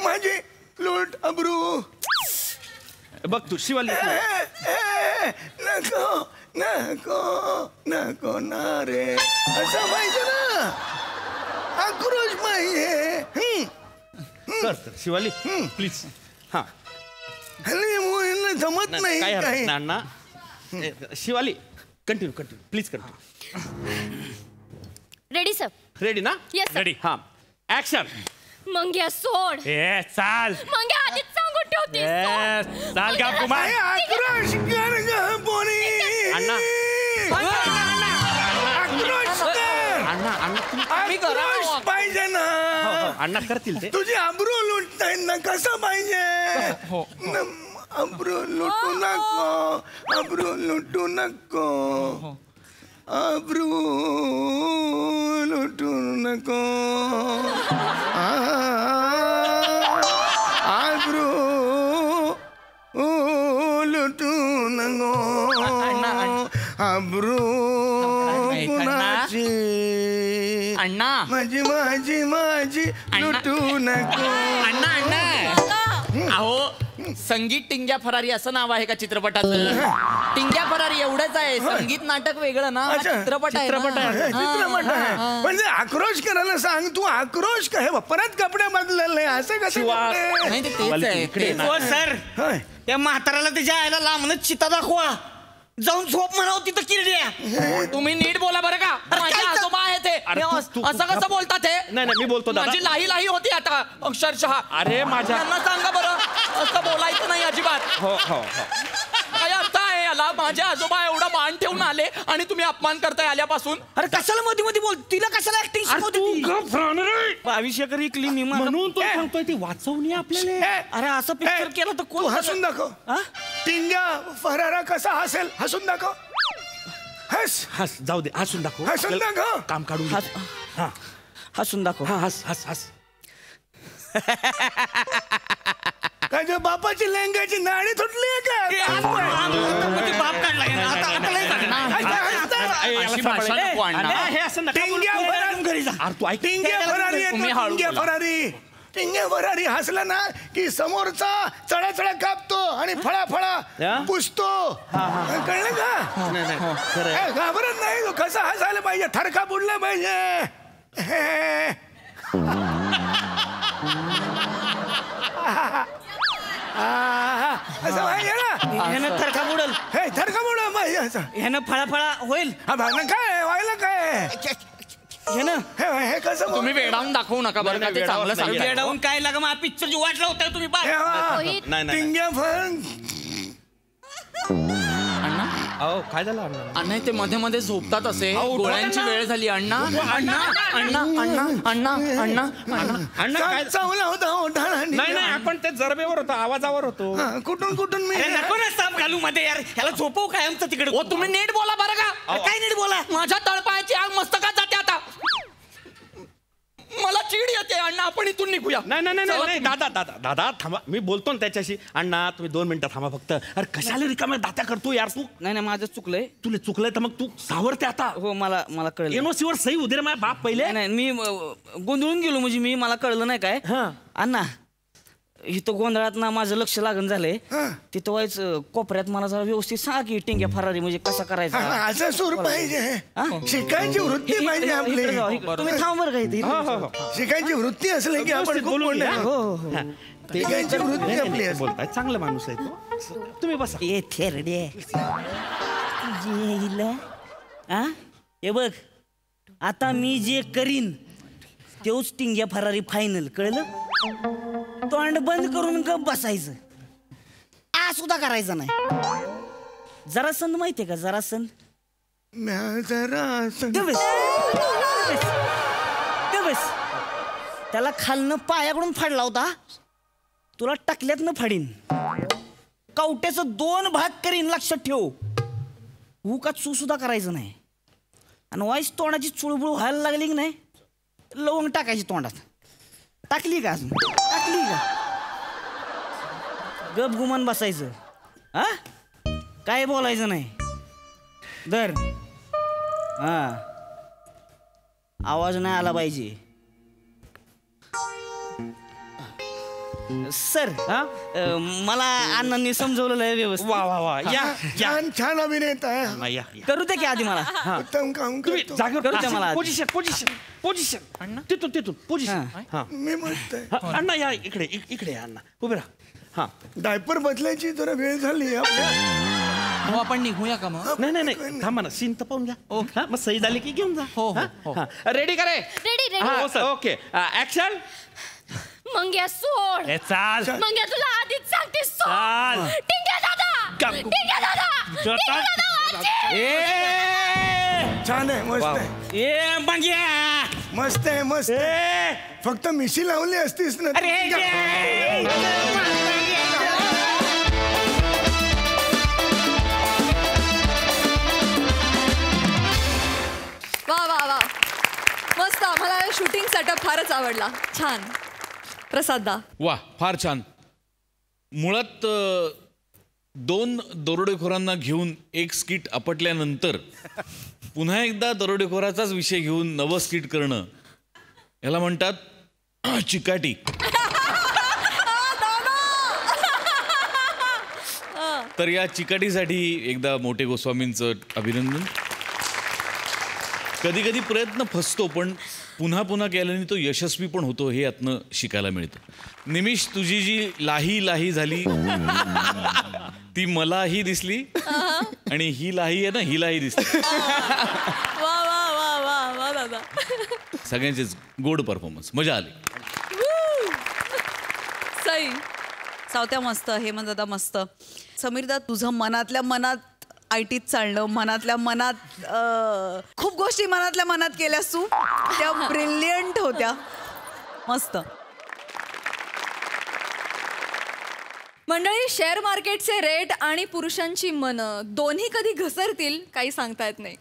माझी लूट अब्रू. बघ तू शिवाली नको नको नको ना रे असं पाहिजे ना. आक्रोश पाहिजे. कर शिवाली प्लीज. हा हल्ली मुलींना जमत नाही काय काही. हरकत नाही अण्णा. Shivali continue continue please continue. Ready sir. Ready ना? Yes, sir. रेडी. हा ऍक्शन. मंग्या सोड. चाल. मंग्या आधीच सांगून ठेवते. चाल का कुमार. आक्रोश कर ग पोरी. अण्णा आक्रोश कर. अण्णा अण्णा आक्रोश पाहिजे ना. अण्णा करतील ते. तुझी आबरू लुटताय ना कसं पाहिजे. आबरू लुटू नको. आबरू लुटू नको. आबरू लुटू नको. आबरू लुटू नको. आबरू कुणाची अण्णा माझी माझी माझी लुटू नको. अण्णा अण्णा अहो संगीत टिंग्या फरारी असं नाव आहे का चित्रपटाचं? टिंग्या फरारी एवढंच आहे. संगीत नाटक वेगळं ना. चित्रपट आहे. चित्रपट आहे. म्हणजे आक्रोश करायला सांग तू. आक्रोश काय परत कपडे बदलले असं कसं. नाही ते तेच आहे. सर त्या म्हाताराला त्याच्या आईला लांबनच चिता दाखवा. जाऊन झोप म्हणाव तिथं किरड्या. तुम्ही नीट बोला बरं का. माझे आजोबा आहे ते. असं कसं बोलतात ते? नाही मी बोलतो दादा. माझी लाही लाही होती आता अक्षरशः. अरे माझ्या त्यांना सांगा बरं असं बोलायचं नाही अजिबात. हो हो काय अर्थ आहे याला? माझे आजोबा एवढा मान ठेवून आले आणि तुम्ही अपमान करताय आल्यापासून. अरे कशाला मध्ये मध्ये बोल. तिला कशाला ऍक्टिंग शिकवते. 22 एकर इकली मी म्हणून तो सांगतोय ती वाचवणी आपल्याला. अरे असं पिक्चर केला तर कोण हसून दाखव. टिंग्या फरारा कसा हसेल हसून दाखव. हस हस जाऊ दे हसून दाखव. हसून दाखव. काम काढून हा हसून दाखव. हा हस हस हस. काय बापाची लेंगाची नाडी तुटली आहे का? बाप काढला टिंग्या फरारी. टिंग्या फरारी. टिंग्या भरारी हसला ना की समोरचा चळा कापतो आणि फळा पुसतो. कळलं का? घाबरत नाही तो. कसा हसायला पाहिजे, थरका बुडला पाहिजे. असं पाहिजे ना. ह्यानं थरका बुडल, हे थरका बुडला पाहिजे असं. ह्यानं फळा होईल. काय व्हायला काय ह्यानं हे कसं तुम्ही वेडावून दाखवू नका बरं का, ते चांगलं सांगितलं. वेडावून काय लागा, मला पिक्चरची वाट लावताय तुम्ही. टिंग्या फळ अहो काय झालं अण्णा? ते मध्ये मध्ये झोपतात असे. गोळ्यांची वेळ झाली अण्णा. अण्णा अण्णा अण्णा अण्णा अण्णा अण्णा काय चावला होता ओठाळा. नाही आपण ते जरबेवर होतो, आवाजावर होतो. कुठून मी नको ना साप घालू मध्ये यार. ह्याला झोपव काय आमचं तिकडे. तुम्ही नीट बोला बरं का. काय नीट बोला? माझ्या तळपायाची आग मस्तकात जाते आता. मला चिड येते अण्णा, आपण इथून निघूया. नाही दादा थांबा, मी बोलतो ना त्याच्याशी. अण्णा तुम्ही 2 मिनिटं थांबा फक्त. अरे कशाला रिकाम्या दात्या करतो यार तू? नाही माझं चुकलंय. तुला चुकलंय तर मग तू सावरते आता. हो मला कळलं. एनओसीवर सही उदे रे माझ्या बाप पहिले. नाही मी गोंधळून गेलो. म्हणजे मला कळलं नाही काय अण्णा. इथं गोंधळात ना माझं लक्ष लागण झालंय. तिथं व्हायचं कोपऱ्यात मला जरा व्यवस्थित सांगा की टिंग्या फरारी म्हणजे कसा करायचा. असं सूर पाहिजे, शिकायची वृत्ती पाहिजे आपली. तुम्ही थांब बरं का इथे. शिकायची वृत्ती असली की आपण बोलून शिकायची वृत्ती आपली बोलताय. चांगला माणूस आहे तो. तुम्ही बसा. ए थेरडे हे बघ, आता मी जे करीन तेच टिंग्या फरारी फायनल. कळलं? तोंड बंद करून गप बसायचं. सुद्धा करायचं नाही. जरासंध माहितीये का? जरासंध त्याला खालनं पायाकडून फाडला होता, तुला टाकल्यातनं फाडीन. कवट्याचं 2 भाग करीन, लक्षात ठेव. का चू सुद्धा करायचं नाही. आणि वाईस तोंडाची चुळबुळ व्हायला लागली की नाही, लवंग टाकायची तोंडात. टाकली का? अजून टाकली का? गप गुमान बसायचं. काय बोलायचं नाही. धर. आवाज नाही आला पाहिजे. सर मला अण्णांनी समजवलेलं आहे व्यवस्थित. वा या छान अभिनेता आहे. करू दे की आधी मला. उत्तम काम करतो. करू दे मला. पोझिशन अण्णा. तिथून पोझिशन. मी मस्त आहे. अण्णा या इकडे या अण्णा. उभे राहा. डायपर बदलायची जरा वेळ झाली आपल्या. आपण निघूया का मग? नाही थांबा ना, सीन तर पाहून घ्या. मग सही झाली की घेऊन जा. हो. रेडी करे? रेडी. Okay action. मंग्या सोड. चाल मंग्या तुला आधीच सांगते सोड. टिंग्या दादा. छान आहे, मस्त आहे. ए मंग्या मस्त आहे. फक्त मिशी लावली असतीस ना. वा मस्त. आम्हाला शूटिंग सेटअप फारच आवडला. छान. प्रसादा. वा फार छान. मुळात 2 दरोडेखोरांना घेऊन एक स्किट आपटल्यानंतर पुन्हा एकदा दरोडेखोराचाच विषय घेऊन नवं स्किट करणं, याला म्हणतात चिकाटी. तर या चिकाटीसाठी एकदा मोठे गोस्वामींचं अभिनंदन. कधी कधी प्रयत्न फसतो, पण पुन्हा पुन्हा केल्याने तो यशस्वी पण होतो, हे यातनं शिकायला मिळतं. निमिष, तुझी जी लाही झाली ती मलाही दिसली आणि ही लाही आहे ना, हिलाही दिसली. वा वा वा वा वा दादा. सगळ्यांचेच गोड परफॉर्मन्स, मजा आली. सई. सावत्या मस्त, हेमंत दादा मस्त. समीरदा, तुझं मनातल्या मनात आयटीत चालणं, मनातल्या मनात खूप गोष्टी मनातल्या मनात केल्यास तू, त्या ब्रिलियंट होत्या. मस्त. मंडळी, शेअर मार्केटचे रेट आणि पुरुषांची मनं दोन्ही कधी घसरतील काही सांगता येत नाही.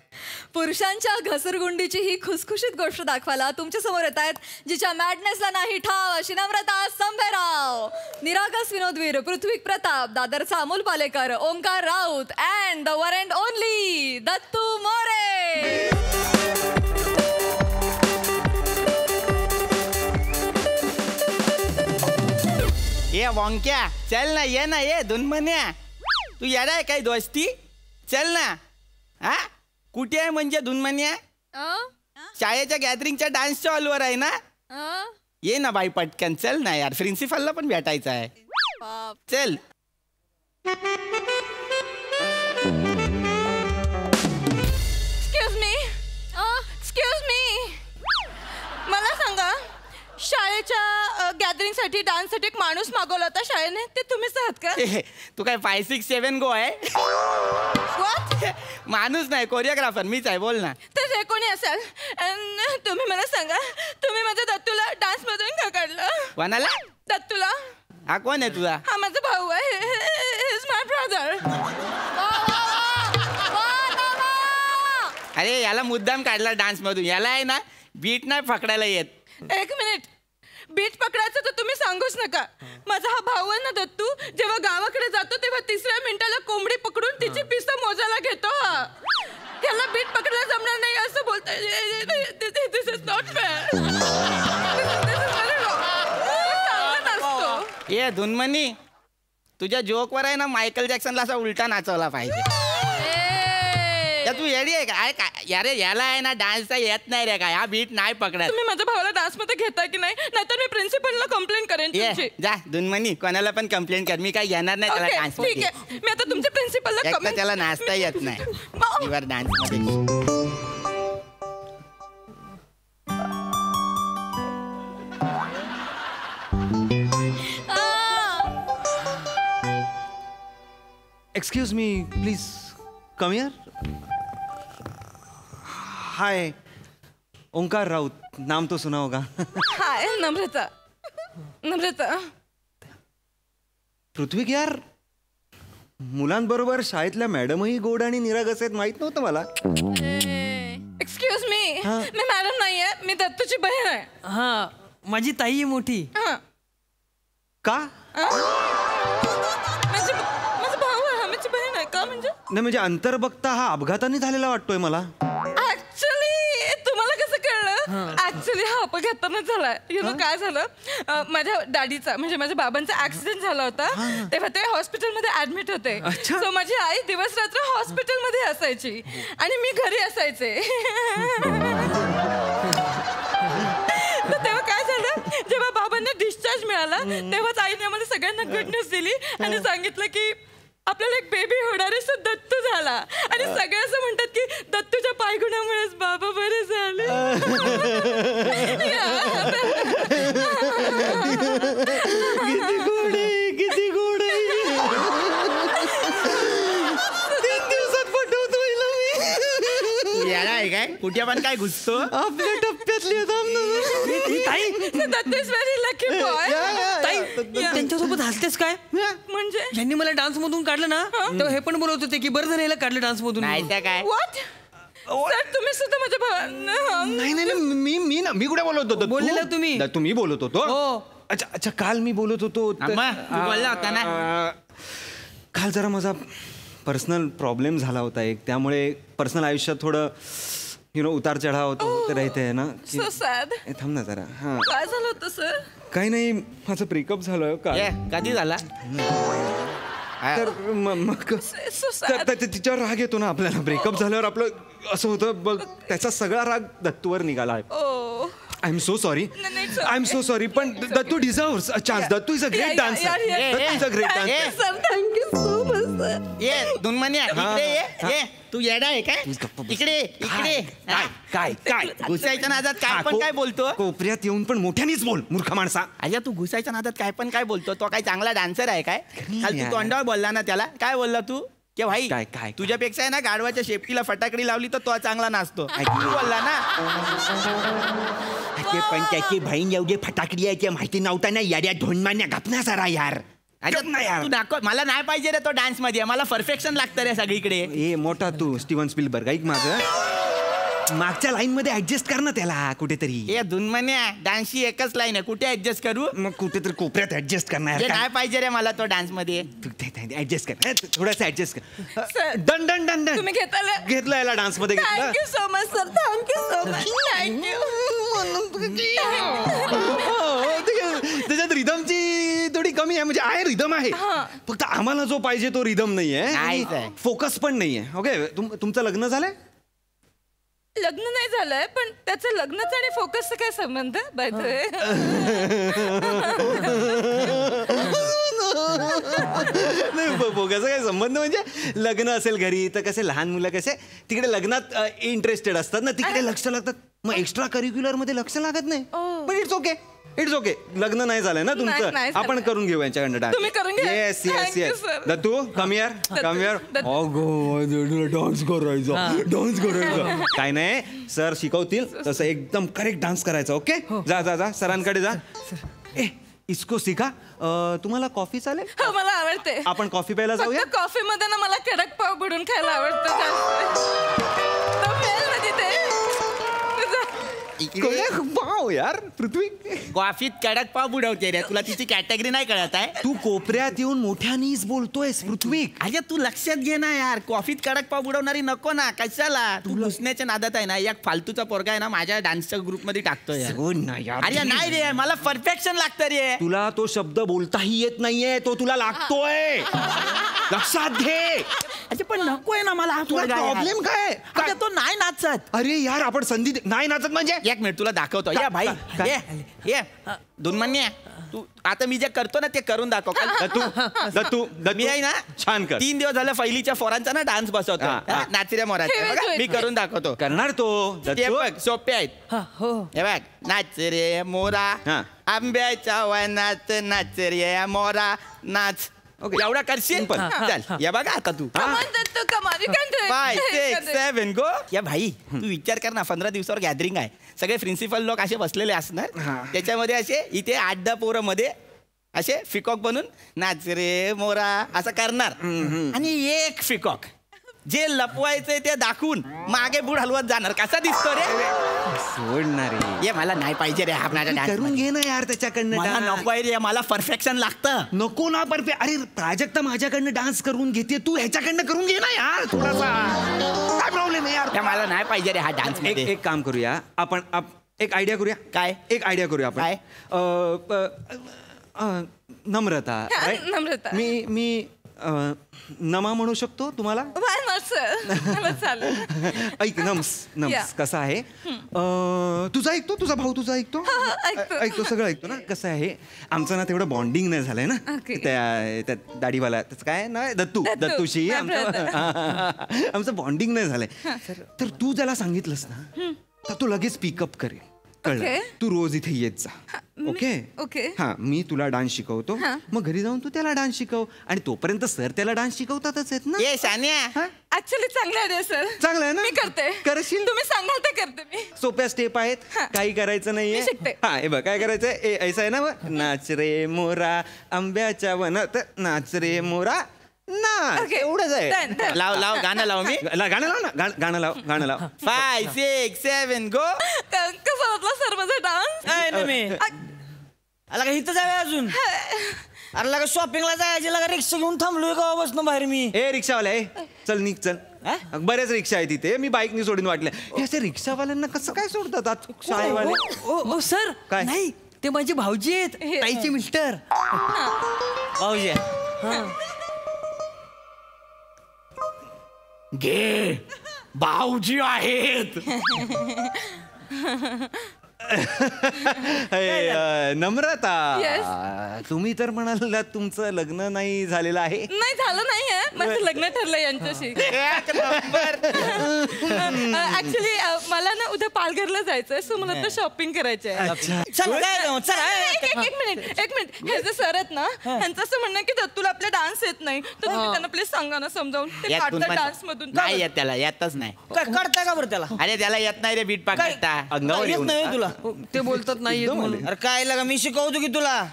पुरुषांच्या घसरगुंडीची ही खुसखुशीत गोष्ट दाखवायला तुमच्या समोर येत आहेत, जिच्या मॅडनेसला नाही ठाव अशी नम्रता संभेराव, निरागस विनोदवीर पृथ्वी प्रताप, दादरचा Amol Palekar, Omkar Raut and the one and only Dattu More. ए वॉंक्या चल ना ये दुनमन्या तू येणार काय दोस्ती चल ना हा कुठे आहे म्हणजे दुनमन्या शाळेच्या गॅदरिंगच्या डान्सच्या हॉलवर आहे ना ये ना बाई पटकन चल ना यार प्रिन्सिपलला पण भेटायचं आहे चल एक्सक्यूज मी मला सांगा शाळेच्या गॅदरिंगसाठी डान्ससाठी एक माणूस मागवला होता शाळेने ते तुम्हीच आहात का तू काय 5, 6, 7 गो आहे माणूस नाही कोरिओग्राफर मीच आहे बोल ना तर जे कोणी असेल तुम्ही मला सांगा तुम्ही माझ्या दत्तूला डान्स मधून का काढलं कोणाला दत्तूला हा कोण आहे तुझा हा माझा भाऊ आहे इज माय ब्रदर अरे याला मुद्दाम काढला डान्स मधून याला आहे ना बीट नाही पकडायला येत एक मिनिट बीट पकडायचं तर तुम्ही सांगूच नका माझा हा भाऊ आहे ना दत्तू जेव्हा गावाकडे जातो तेव्हा 3ऱ्या मिनिटाला कोंबडी पकडून तिची पिसं मोजायला घेतो हा त्याला बीट पकडायला जमणार नाही असं बोलतोय दिस इज नॉट फेअर ये धुनमनी तुझ्या जोकवर आहे ना मायकल जॅक्सनला असा उलटा नाचवला पाहिजे तू येडी आहे का यारे याला आहे ना डान्सचा येत नाही रे काय हा बीट नाही पकडत तुम्ही माझ्या भावाला डान्स मध्ये घेता की नाही नाहीतर मी प्रिन्सिपलला कंप्लेंट करेन तुमची जा धुनमनी कोणाला पण कंप्लेंट कर मी काय येणार नाही त्याला डान्स ठीक आहे मी आता तुमच्या प्रिन्सिपलला त्याला नाचता येत नाही डान्स मध्ये excuse me please come here hi Omkar Raut नाम तो सुना होगा हाय नम्रता पृथ्वी यार मुलांबरोबर शाळेतल्या मॅडमही गोड आणि निरागस आहेत माहित नव्हतं मला एक्सक्यूज मी मॅडम नाहीये मी दत्तूची बहीण आहे हा माझी ताई आहे मोठी का माझा भाऊ आहे माझी बहीण आहे का म्हणजे अंतर बघता हा अपघाताने झालेला वाटतोय मला ऍक्च्युली तुम्हाला कसं कळलं ऍक्च्युली हा अपघातानं झालाय काय झालं माझ्या डॅडीचा म्हणजे माझ्या बाबांचा ऍक्सिडेंट झाला होता तेव्हा ते हॉस्पिटलमध्ये ऍडमिट होते सो माझी आई दिवस रात्र हॉस्पिटलमध्ये असायची आणि मी घरी असायचे तर तेव्हा काय झालं जेव्हा बाबांना डिस्चार्ज मिळाला तेव्हाच आईने आम्हाला सगळ्यांना गुड न्यूज दिली आणि सांगितलं की आपल्याला एक बेबी होणार आहे सो दत्तू झाला आणि सगळे असं म्हणतात की दत्तूच्या पायगुणामुळेच बाबा बरे झाले किती गोड 3 दिवसात पटवतोय याला आहे काय कुठे पण काय घुसतो आपल्या टप्प्यातली त्यांच्यासोबत हसतेस काय म्हणजे ज्यांनी मला डान्स मधून काढलं ना तेव्हा हे पण बोलत होते की बरं झालं याला काढलं डान्स मधून काय सर तुम्ही सुद्धा माझ्या भावांना नाही मी कुठे बोलत होतो बोललेला तुम्ही बोलत होतो अच्छा काल मी बोलत होतो बोलला होता ना काल जरा माझा पर्सनल प्रॉब्लेम झाला होता एक त्यामुळे पर्सनल आयुष्यात थोडं उतार चढाव होत राहते ना सो सॅड थांब ना जरा हा काय झालं होतं सर काही नाही माझं ब्रेकअप झालं कधी झाला तर मग तिच्यावर राग येतो ना आपल्याला ब्रेकअप झाल्यावर आपलं असं होतं बघ त्याचा सगळा राग दत्तूवर निघाला आय एम सो सॉरी पण Dattu deserves a chance Dattu is a great dancer sir thank you so much sir ये दुनमन्या इकडे ये तू येडा आहे काय इकडे काय घुसायच्या नादात काय पण काय बोलतो कोपऱ्यात येऊन पण मोठ्यानेच बोल मूर्ख माणसा अरे तू घुसायच्या नादात काय पण काय बोलतो तो काय चांगला डान्सर आहे काय काल तू तोंडावर बोलला ना त्याला काय बोलला तू की भाई काय तुझ्यापेक्षा आहे ना गाढवाच्या शेपटीला फटाकडी लावली तर तो चांगला नाचतो बोलला ना पण त्याची बहीण एवढी फटाकडी आहे माहिती नव्हता ना याड्या ढोणमान्या गपना जरा यार तू दाखव मला नाही पाहिजे रे तो डान्स मध्ये मला परफेक्शन लागतं रे सगळीकडे ए मोठा तू स्टीव्हन स्पिलबर्ग ऐक माझं मागच्या लाईन मध्ये ऍडजस्ट कर ना त्याला कुठेतरी ए दुनमन्या डान्सची एकच लाईन आहे कुठे ऍडजस्ट करू मग कुठेतरी कोपऱ्यात ऍडजस्ट करणार नाही पाहिजे रे मला तो डान्स मध्ये ऍडजस्ट कर थोडंसं ऍडजस्ट कर डन तुम्ही घेतलं याला डान्स मध्ये thank you so much sir thank you so much त्याच्यात रिदमची थोडी रिदम आहे म्हणजे आहे रिदम आहे फक्त आम्हाला जो पाहिजे तो रिदम नाहीये फोकस पण नाहीये ओके तुमचं लग्न झालंय लग्न नाही झालंय पण त्याचं लग्नाचा आणि फोकसचा काय संबंध बाय द वे नाही फोकसचा काय संबंध म्हणजे लग्न असेल घरी तर कसे लहान मुलं कसे तिकडे लग्नात इंटरेस्टेड असतात ना तिकडे लक्ष लागतात मग एक्स्ट्रा करिक्युलर मध्ये लक्ष लागत नाही पण इट्स ओके लग्न नाही झालंय ना तुमचं आपण करून घेऊ यांच्याकडनं dance yes yes yes Dattu come here dance करायचा काय नाही सर शिकवतील तसं एकदम करेक्ट डान्स करायचा ओके जा जा जा सरांकडे जा इसको शिका तुम्हाला कॉफी चालेल मला आवडते आपण कॉफी प्यायला जाऊया कॉफी मध्ये ना मला कडक पाव बुडून खायला आवडतं वाव यार पृथ्वी कॉफीत कडक पाव बुडवते रे तुला तिची कॅटेगरी नाही कळत आहे तू कोपऱ्यात येऊन मोठ्यानीच बोलतोयस पृथ्वी अरे तू लक्षात घे ना यार कॉफीत कडक पाव बुडवणारी नको ना कशाला तू घुसण्याच्या नादात आहे ना एक फालतूचा पोरगा आहे ना माझ्या डान्सच्या ग्रुप मध्ये टाकतोय अरे नाही रे मला परफेक्शन लागतं रे तुला तो शब्द बोलताही येत नाहीये तो तुला लागतोय लक्षात घे अरे पण नकोय ना मला प्रॉब्लेम काय तो नाही नाचत अरे यार आपण संधी नाही नाचत म्हणजे एक मिनिट तुला दाखवतो या भाई ये दुन्मन्या तू आता मी जे करतो ना ते करून दाखव दत्तू मी आहे ना छान कर 3 दिवस झाले फैलीच्या फोरांचा ना डान्स बसवतो नाचऱ्या मोराचा मी करून दाखवतो करणार तो ते बघ सोपे आहेत हे बघ नाच रे मोरा आंब्याच्या वनात नाच रे मोरा नाच एवढा करशील चल या बघा आता तू 5, 6, 7 गो या भाई तू विचार कर ना 15 दिवसावर गॅदरिंग आहे सगळे प्रिन्सिपल लोक असे बसलेले असणार त्याच्यामध्ये असे इथे 8-10 पोरं मध्ये असे फिकॉक बनून नाच रे मोरा असं करणार आणि एक फिकॉक जे लपवायचंय ते दाखवून मागे बुड हलवत जाणार कसा दिसतो रे सोडणार ये मला नाही पाहिजे रे करून घे ना यार त्याच्याकडनं मला नको आहे रे मला परफेक्शन लागतं नको ना परफेक्ट अरे प्राजक्ता माझ्याकडनं डान्स करून घेते तू ह्याच्याकडनं करून घे ना यार थोडासा काय प्रॉब्लेम आहे यार मला नाही पाहिजे रे हा डान्स एक काम करूया आपण एक आयडिया करूया काय एक आयडिया करूया आपण नम्रता मी नमा म्हणू शकतो तुम्हाला ऐक नम्स कसा आहे तुझा ऐकतो तुझा भाऊ तुझा ऐकतो सगळं ऐकतो ना कसं आहे आमचं ना तेवढं बॉन्डिंग नाही झालंय ना त्या दाढीवाला त्याचं काय ना दत्तूशी आमचं बॉन्डिंग नाही झालंय तर तू ज्याला सांगितलंस ना तर तू लगेच पिकअप करेल कळलं तू रोज इथे येत जा ओके हा मी तुला डान्स शिकवतो मग घरी जाऊन तू त्याला डान्स शिकव आणि तोपर्यंत सर त्याला डान्स शिकवतातच आहेत ना ये शान्या ऍक्च्युली चांगलं आहे सर चांगलं आहे ना मी करते करशील तुम्ही सांगाल ते करते मी सोप्या स्टेप आहेत काही करायचं नाहीये हा हे बघ काय करायचंय ऐसा आहे ना नाच रे मोरा आंब्याच्या वनात नाच रे मोरा ना एवढंच आहे लाव गाणं लाव मी गाणं लाव ना गाणं लाव 5, 6, 7 गो कसं वाटलं सर माझा डान्स आला का इथं जावे अजून अरे लगा शॉपिंगला जायचे लगा रिक्षा घेऊन थांबलोय गावापासून बाहेर मी रिक्षावाला चल निघ चल बरेच रिक्षा आहे तिथे मी बाईकनी सोडून वाटलं हे असे रिक्षावाल्यांना कसं काय सोडतात शाळेवाले सर काय नाही ते माझे भाऊजी आहेत ताईचे मिस्टर भाऊजी घे भाऊजी आहेत नम्रता तुम्ही तर म्हणाल तुमचं लग्न नाही झालेलं आहे नाही झालं नाहीये माझं लग्न ठरलं यांच्याशी ऍक्च्युली मला ना उद्या पालघरला जायचंय सो मला तर शॉपिंग करायचंय एक मिनिट हे जे सर आहेत ना त्यांचं असं म्हणणं की तुला आपला डान्स येत नाही तर तुम्ही त्यांना प्लीज सांगा ना समजावून ते काढतात डान्स मधून नाही येत त्याला येतच नाही काढताय का बरं त्याला अरे त्याला येत नाही रे बीट पाकता अंगावर येत नाही तुला ते बोलतात नाही अरे काय लगा मी शिकवतो की तुला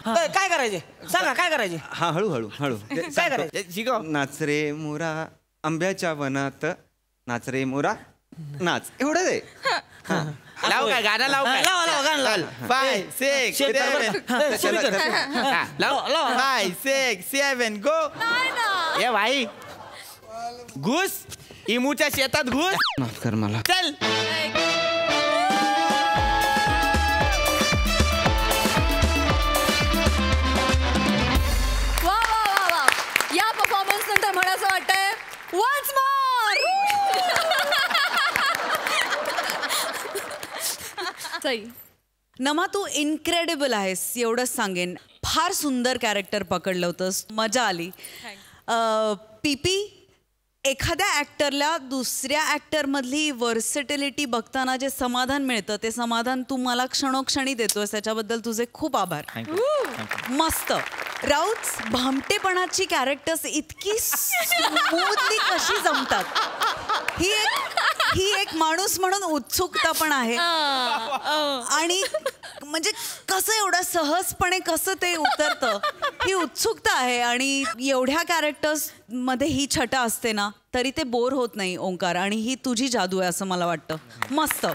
काय करायचे सांगा काय करायचे हा हळू काय करायचे शिकव नाच रे मोरा आंब्याच्या वनात नाच रे मोरा नाच एवढंच आहे लाव काय गाणं लाव काय लाव गाणं लाव 5, 6, 7 लाव 5, 6, 7 गो ए भाई घुस इमूच्या शेतात घुस माफ कर मला चल वन्स मोर. सई. नमा तू इनक्रेडिबल आहेस एवढंच सांगेन. फार सुंदर कॅरेक्टर पकडलं होतंस, मजा आली. पीपी, एखाद्या ॲक्टरला दुसऱ्या ॲक्टरमधली वर्सेटिलिटी बघताना जे समाधान मिळतं ते समाधान तू मला क्षणोक्षणी देतोस, त्याच्याबद्दल तुझे खूप आभार. मस्त. राऊत, भामटेपणाची कॅरेक्टर्स इतकी स्मूथली कशी जमतात. ही एक माणूस म्हणून उत्सुकता पण आहे आणि म्हणजे कसं एवढं सहजपणे कसं ते उतरतं ही उत्सुकता आहे. आणि एवढ्या कॅरेक्टर्स मध्ये ही छटा असते ना तरी ते बोर होत नाही ओंकार, आणि ही तुझी जादू आहे असं मला वाटतं. मस्त,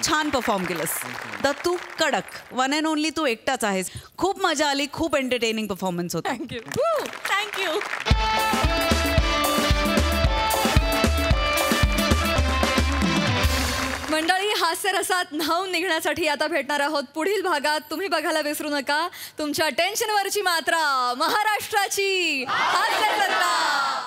छान परफॉर्म केलंस. दत्तू कडक, वन अँड ओनली तू एकटाच आहेस. खूप मजा आली, खूप एंटरटेनिंग परफॉर्मन्स होता. थँक्यू. मंडळी, हास्यरसात न्हावून निघण्यासाठी आता भेटणार आहोत पुढील भागात. तुम्ही बघायला विसरू नका तुमच्या टेन्शनवरची मात्रा, महाराष्ट्राची हास्यकथा.